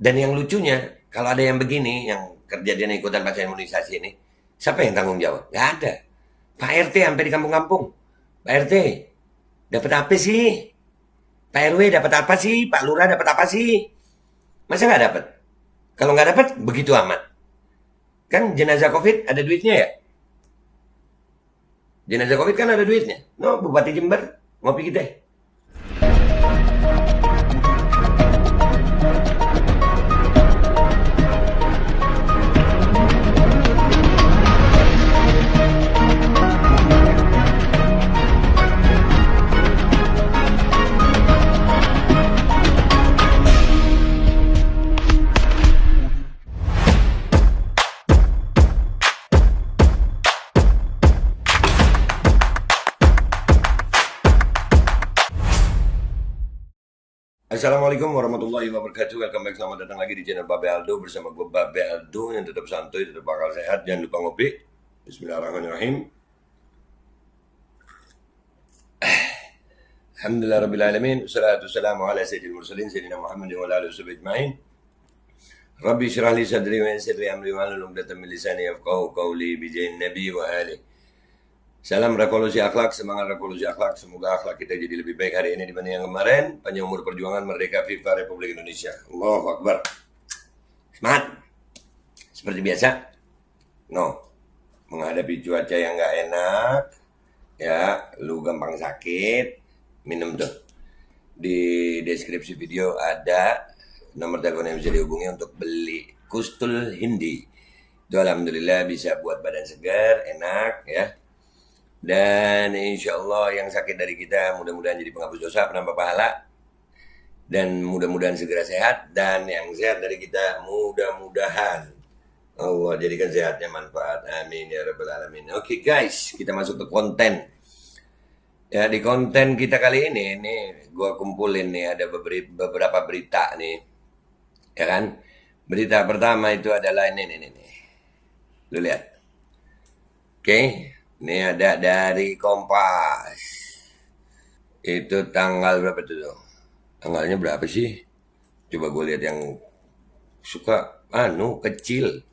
Dan yang lucunya, kalau ada yang begini, yang kejadian ikutan pasca imunisasi ini, siapa yang tanggung jawab? Nggak ada. Pak RT sampai di kampung-kampung. Pak RT, dapat apa sih? Pak RW dapat apa sih? Pak Lurah dapat apa sih? Masa nggak dapat? Kalau nggak dapat, begitu amat. Kan jenazah COVID ada duitnya ya? Jenazah COVID kan ada duitnya. No, Bupati Jember, ngopi kita. Assalamualaikum warahmatullahi wabarakatuh. Welcome back, selamat datang lagi di channel Babe Aldo. Bersama gue Babe Aldo yang tetap santuy, tetap bakal sehat. Jangan lupa ngopi. Bismillahirrahmanirrahim. Alhamdulillah Rabbil Alamin. Wassalatu wassalamu ala sayyidil mursalin Sayyidina Muhammadin wa ala alihi washabihi ajma'in. Rabbi syrah li sadri wa yassir li amri wa hlul 'uqdatam min lisani yafqahu qawli bi jahin nabi wa alihi. Salam revolusi akhlak, semangat revolusi akhlak. Semoga akhlak kita jadi lebih baik hari ini dibanding yang kemarin. Panjang umur perjuangan, merdeka, viva Republik Indonesia. Allahu Akbar. Semangat. Seperti biasa, no, menghadapi cuaca yang nggak enak, ya, lu gampang sakit, minum tuh. Di deskripsi video ada nomor telepon yang bisa dihubungi untuk beli Kustul Hindi. Itu alhamdulillah bisa buat badan segar, enak, ya. Dan insya Allah yang sakit dari kita mudah-mudahan jadi penghapus dosa, penambah pahala, dan mudah-mudahan segera sehat. Dan yang sehat dari kita mudah-mudahan Allah jadikan sehatnya manfaat. Amin ya rabbal alamin. Oke guys, kita masuk ke konten. Ya, di konten kita kali ini gua kumpulin nih ada beberapa berita nih, ya kan? Berita pertama itu adalah ini. Lu lihat. Oke. Ini ada dari Kompas. Itu tanggal berapa tuh? Tanggalnya berapa sih? Coba gue lihat yang suka kecil.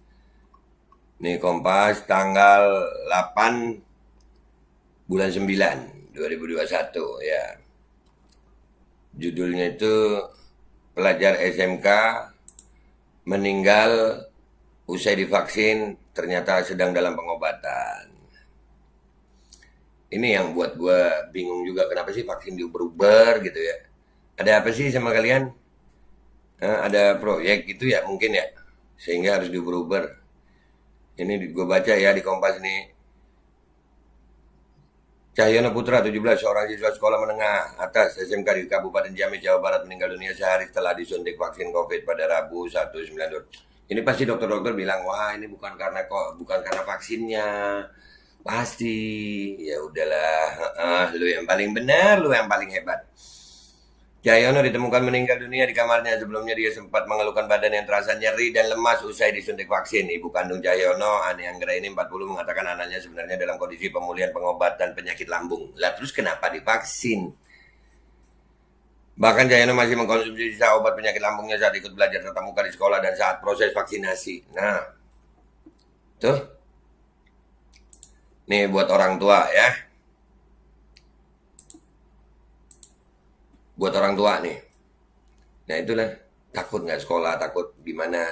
Nih Kompas tanggal 8 bulan 9 2021 ya. Judulnya itu pelajar SMK meninggal usai divaksin ternyata sedang dalam pengobatan. Ini yang buat gue bingung juga, kenapa sih vaksin diuber-uber gitu ya. Ada apa sih sama kalian? Ada proyek gitu ya mungkin ya, sehingga harus diuber-uber. Ini gue baca ya di Kompas nih. Cahyono Putra 17, seorang siswa sekolah menengah atas SMK di Kabupaten Ciamis, Jawa Barat meninggal dunia sehari setelah disuntik vaksin COVID pada Rabu 1/9. Ini pasti dokter-dokter bilang, wah ini bukan karena vaksinnya. Pasti, ya udahlah, lu yang paling benar, lu yang paling hebat. Cahyono ditemukan meninggal dunia di kamarnya. Sebelumnya dia sempat mengeluhkan badan yang terasa nyeri dan lemas usai disuntik vaksin. Ibu kandung Cahyono, Ani Anggraini 40, mengatakan anaknya sebenarnya dalam kondisi pemulihan pengobatan penyakit lambung. Lah terus kenapa divaksin? Bahkan Cahyono masih mengkonsumsi sisa obat penyakit lambungnya saat ikut belajar tatap muka di sekolah dan saat proses vaksinasi. Nah, tuh. Nih buat orang tua ya. Buat orang tua nih. Nah itulah, takut nggak sekolah, takut gimana.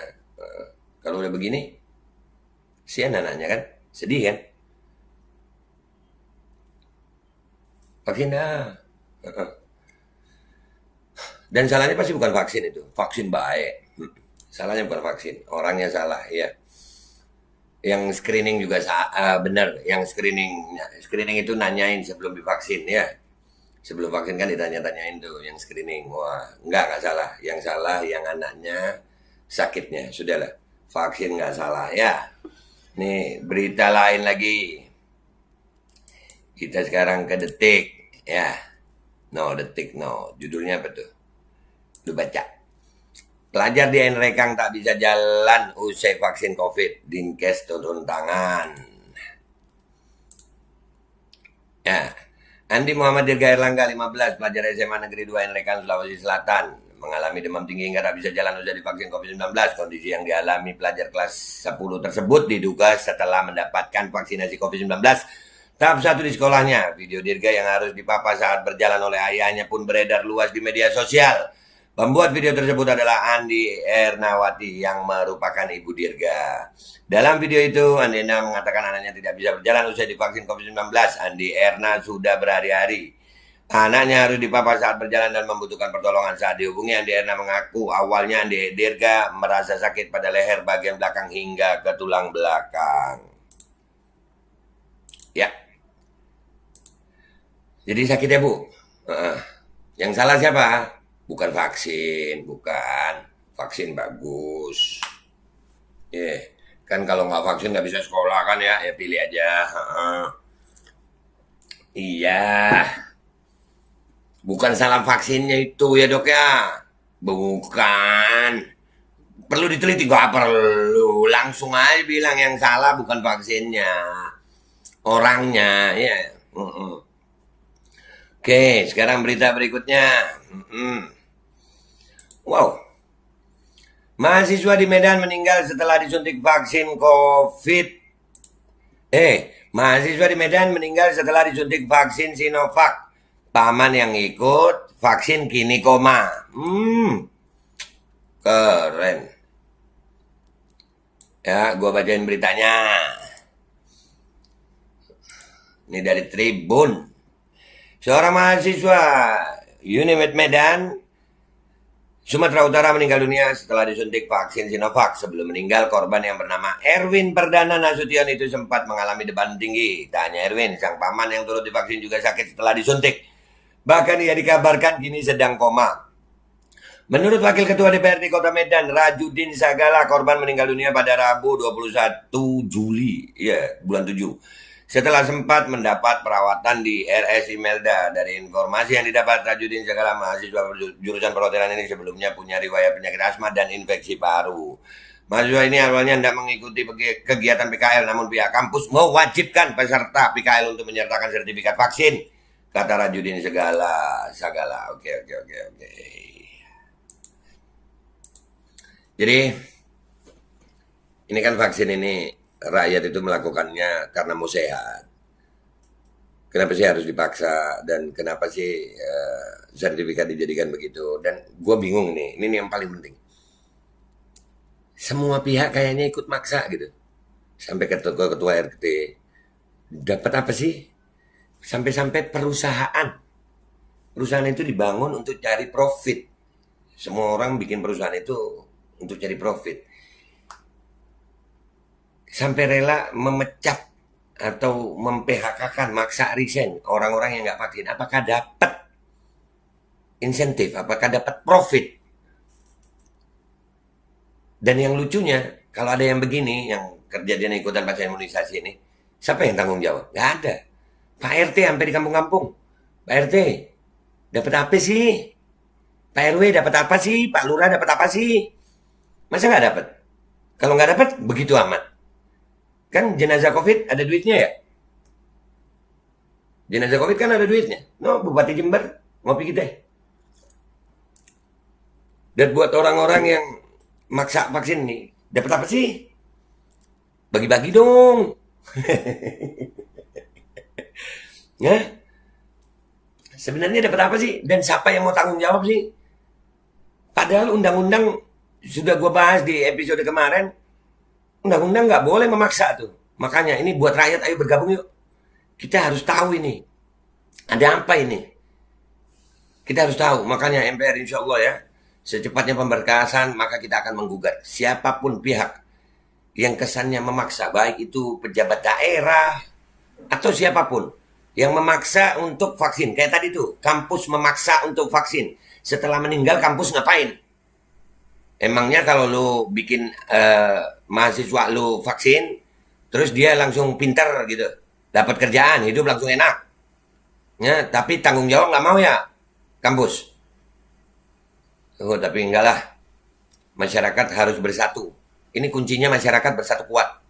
Kalau udah begini, kasihan anaknya kan, sedih kan. Vaksin dah. Dan salahnya pasti bukan vaksin itu, vaksin baik. Salahnya bukan vaksin, orangnya salah ya. Yang screening juga benar, yang screening itu nanyain sebelum divaksin ya. Sebelum vaksin kan ditanya-tanyain tuh yang screening. Wah, enggak salah. Yang salah yang anaknya sakitnya. Sudahlah, vaksin enggak salah ya. Nih, berita lain lagi. Kita sekarang ke Detik ya. Detik. Judulnya apa tuh? Lu baca. Pelajar di Nrekang tak bisa jalan usai vaksin COVID. Dinkes turun tangan. Ya, Andi Muhammad Dirga Erlangga 15, pelajar SMA Negeri 2 Nrekang, Sulawesi Selatan, mengalami demam tinggi hingga tak bisa jalan usai divaksin COVID-19. Kondisi yang dialami pelajar kelas 10 tersebut diduga setelah mendapatkan vaksinasi COVID-19 tahap 1 di sekolahnya. Video Dirga yang harus dipapa saat berjalan oleh ayahnya pun beredar luas di media sosial. Pembuat video tersebut adalah Andi Ernawati yang merupakan ibu Dirga. Dalam video itu, Andi Erna mengatakan anaknya tidak bisa berjalan usai divaksin COVID-19. Andi Erna sudah berhari-hari. Anaknya harus dipapar saat berjalan dan membutuhkan pertolongan. Saat dihubungi, Andi Erna mengaku awalnya Andi Dirga merasa sakit pada leher bagian belakang hingga ke tulang belakang. Ya. Jadi sakit ya, Bu? Yang salah siapa? Bukan vaksin, bukan. Vaksin bagus. Kan kalau nggak vaksin nggak bisa sekolah kan ya pilih aja. Iya. Bukan salah vaksinnya itu ya dok ya. Bukan. Perlu diteliti, nggak perlu. Langsung aja bilang yang salah bukan vaksinnya. Orangnya ya. Oke, sekarang berita berikutnya. Wow. Mahasiswa di Medan meninggal setelah disuntik vaksin COVID. Mahasiswa di Medan meninggal setelah disuntik vaksin Sinovac. Paman yang ikut vaksin kini koma. Keren. Ya, gua bacain beritanya. Ini dari Tribun. Seorang mahasiswa Unimed Medan, Sumatera Utara meninggal dunia setelah disuntik vaksin Sinovac. Sebelum meninggal, korban yang bernama Erwin Perdana Nasution itu sempat mengalami demam tinggi. Tak hanya Erwin, sang paman yang turut divaksin juga sakit setelah disuntik. Bahkan ia dikabarkan kini sedang koma. Menurut Wakil Ketua DPRD Kota Medan, Rajudin Sagala, korban meninggal dunia pada Rabu 21 Juli, bulan 7. Setelah sempat mendapat perawatan di RSI Melda. Dari informasi yang didapat, Rajudin Sagala, mahasiswa jurusan perhotelan ini sebelumnya punya riwayat penyakit asma dan infeksi paru. Mahasiswa ini awalnya hendak mengikuti kegiatan PKL, namun pihak kampus mewajibkan peserta PKL untuk menyertakan sertifikat vaksin, kata Rajudin Sagala. Oke. Jadi, ini kan vaksin ini rakyat itu melakukannya karena mau sehat. Kenapa sih harus dipaksa dan kenapa sih sertifikat dijadikan begitu? Dan gue bingung nih, ini yang paling penting. Semua pihak kayaknya ikut maksa gitu. Sampai ketua RT. Dapat apa sih? Sampai-sampai perusahaan itu dibangun untuk cari profit. Semua orang bikin perusahaan itu untuk cari profit. Sampai rela memecat atau mem-PHK-kan, maksa resign orang-orang yang nggak vaksin. Apakah dapat insentif? Apakah dapat profit? Dan yang lucunya, kalau ada yang begini, yang kejadian ikutan pasca imunisasi ini, siapa yang tanggung jawab? Nggak ada. Pak RT sampai di kampung-kampung. Pak RT, dapat apa sih? Pak RW dapat apa sih? Pak Lurah dapat apa sih? Masa nggak dapat? Kalau nggak dapat, begitu amat. Kan jenazah COVID ada duitnya ya? Jenazah COVID kan ada duitnya. No, Bupati Jember, ngopi kita. Dan buat orang-orang yang maksa vaksin nih, dapat apa sih? Bagi-bagi dong. Ya? Sebenarnya dapat apa sih? Dan siapa yang mau tanggung jawab sih? Padahal undang-undang sudah gue bahas di episode kemarin. Undang-undang nggak boleh memaksa tuh. Makanya ini buat rakyat, ayo bergabung yuk. Kita harus tahu ini. Ada apa ini? Kita harus tahu. Makanya MPR insya Allah ya, secepatnya pemberkasan, maka kita akan menggugat siapapun pihak yang kesannya memaksa, baik itu pejabat daerah atau siapapun yang memaksa untuk vaksin. Kayak tadi tuh, kampus memaksa untuk vaksin. Setelah meninggal kampus ngapain? Emangnya kalau lu bikin mahasiswa lu vaksin, terus dia langsung pinter gitu, dapat kerjaan, hidup langsung enak, ya? Tapi tanggung jawab nggak mau ya kampus. Tapi enggak lah, masyarakat harus bersatu. Ini kuncinya, masyarakat bersatu kuat.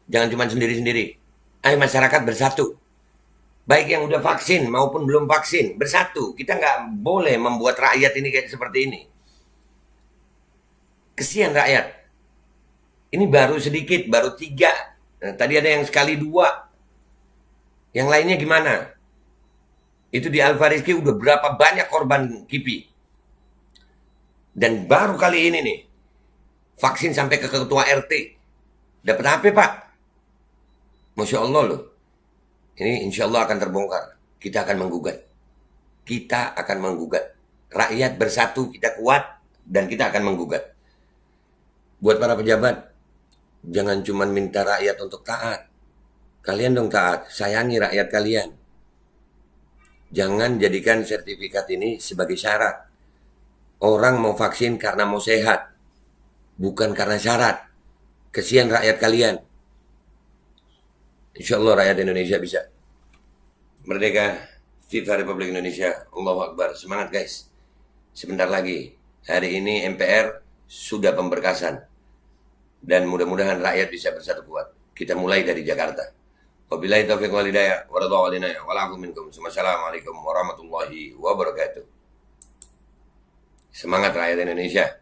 Jangan cuma sendiri-sendiri. Ayo masyarakat bersatu. Baik yang udah vaksin maupun belum vaksin, bersatu. Kita nggak boleh membuat rakyat ini kayak seperti ini. Kesian rakyat. Ini baru sedikit, baru 3. Nah, tadi ada yang sekali 2. Yang lainnya gimana? Itu di Al-Fariski udah berapa banyak korban KIPI. Dan baru kali ini nih, vaksin sampai ke ketua RT. Dapat apa, Pak? Masya Allah loh. Ini insya Allah akan terbongkar. Kita akan menggugat. Kita akan menggugat. Rakyat bersatu, kita kuat, dan kita akan menggugat. Buat para pejabat, jangan cuma minta rakyat untuk taat. Kalian dong taat, sayangi rakyat kalian. Jangan jadikan sertifikat ini sebagai syarat. Orang mau vaksin karena mau sehat, bukan karena syarat. Kesian rakyat kalian. Insya Allah rakyat Indonesia bisa. Merdeka, Viva Republik Indonesia, Allahu Akbar. Semangat guys. Sebentar lagi, hari ini MPR sudah pemberkasan. Dan mudah-mudahan rakyat bisa bersatu kuat. Kita mulai dari Jakarta. Wabillahi taufiq wal hidayah wa ridha wal inayah wa la'afu minkum. Assalamualaikum warahmatullahi wabarakatuh. Semangat rakyat Indonesia.